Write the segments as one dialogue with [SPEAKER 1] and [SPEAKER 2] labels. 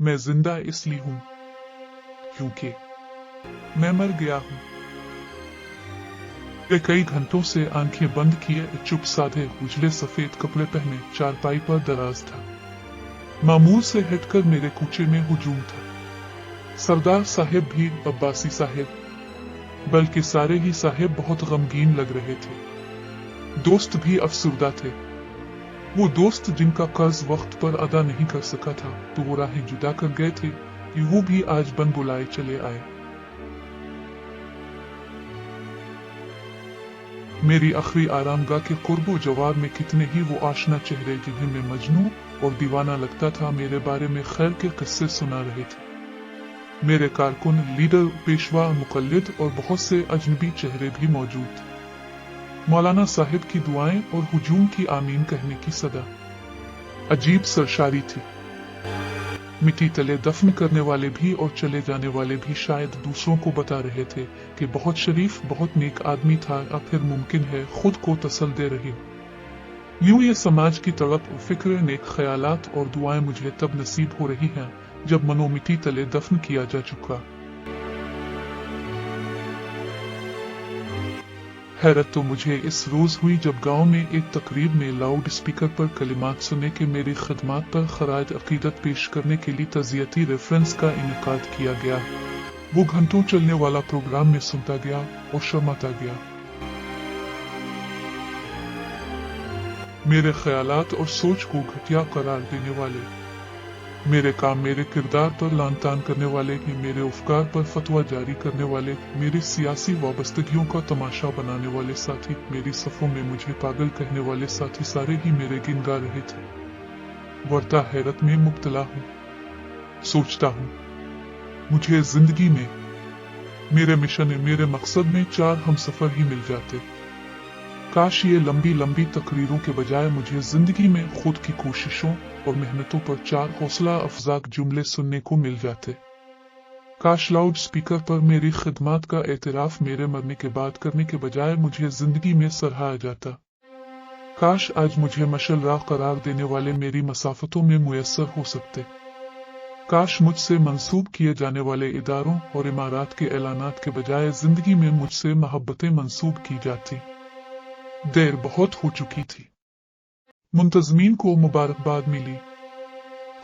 [SPEAKER 1] मैं जिंदा इसलिए हूं क्योंकि मैं मर गया हूं। मैं कई घंटों से आंखें बंद किए चुप साधे उजले सफेद कपड़े पहने चारपाई पर दराज था। मामूल से हटकर मेरे कूचे में हुजूम था। सरदार साहेब भी, अब्बासी साहेब, बल्कि सारे ही साहेब बहुत गमगीन लग रहे थे। दोस्त भी अफसुर्दा थे। वो दोस्त जिनका कर्ज वक्त पर अदा नहीं कर सका था तो वो राहें जुदा कर गए थे कि वो भी आज बन बुलाए चले आए। मेरी आखिरी आरामगाह के कुर्बो जवाब में कितने ही वो आशना चेहरे जिन्हें मैं मजनू और दीवाना लगता था मेरे बारे में खैर के किस्से सुना रहे थे। मेरे कारकुन, लीडर, पेशवा, मुकल्लिद और बहुत से अजनबी चेहरे भी मौजूद थे। मौलाना साहिब की दुआएं और हुजूम की आमीन कहने की सदा अजीब सरशारी थी। मिट्टी तले दफन करने वाले भी और चले जाने वाले भी शायद दूसरों को बता रहे थे कि बहुत शरीफ, बहुत नेक आदमी था, या फिर मुमकिन है खुद को तसल दे रही हो। यूं ये समाज की तड़प, फिक्र, नेक ख्यालात और दुआएं मुझे तब नसीब हो रही हैं जब मनो मिट्टी तले दफन किया जा चुका। हैरत तो मुझे इस रोज हुई जब गांव में एक तकरीब में लाउड स्पीकर पर कलिमात सुने के मेरी खिदमत पर खराज अकीदत पेश करने के लिए तज़ियती रेफरेंस का इनेकाद किया गया। वो घंटों चलने वाला प्रोग्राम में सुनता गया और शर्माता गया। मेरे ख्यालात और सोच को घटिया करार देने वाले, मेरे काम, मेरे किरदार पर लानतान करने वाले, मेरे अफकार पर फतवा जारी करने वाले, मेरी सियासी वाबस्तगियों का तमाशा बनाने वाले साथी, मेरी सफों में मुझे पागल कहने वाले साथी सारे ही मेरे गिन गा रहे थे। वर्ता हैरत में मुब्तला हूँ। सोचता हूँ मुझे जिंदगी में, मेरे मिशन, मेरे मकसद में 4 हमसफर ही मिल जाते। काश ये लंबी लंबी तकरीरों के बजाय मुझे जिंदगी में खुद की कोशिशों और मेहनतों पर 4 हौसला अफजाक जुमले सुनने को मिल जाते। काश लाउड स्पीकर पर मेरी खिदमत का एतराफ मेरे मरने के बाद करने के बजाय मुझे जिंदगी में सराहा जाता। काश आज मुझे मशल राह करार देने वाले मेरी मसाफतों में मुयस्सर हो सकते। काश मुझसे मंसूब किए जाने वाले इदारों और इमारात के ऐलानात के बजाय जिंदगी में मुझसे मोहब्बतें मंसूब की जाती। देर बहुत हो चुकी थी। मुंतजमीन को मुबारकबाद मिली।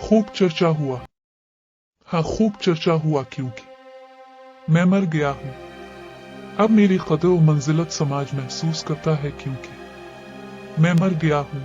[SPEAKER 1] खूब चर्चा हुआ। हाँ, खूब चर्चा हुआ क्योंकि मैं मर गया हूँ। अब मेरी कदर और मंजिलत समाज महसूस करता है क्योंकि मैं मर गया हूँ।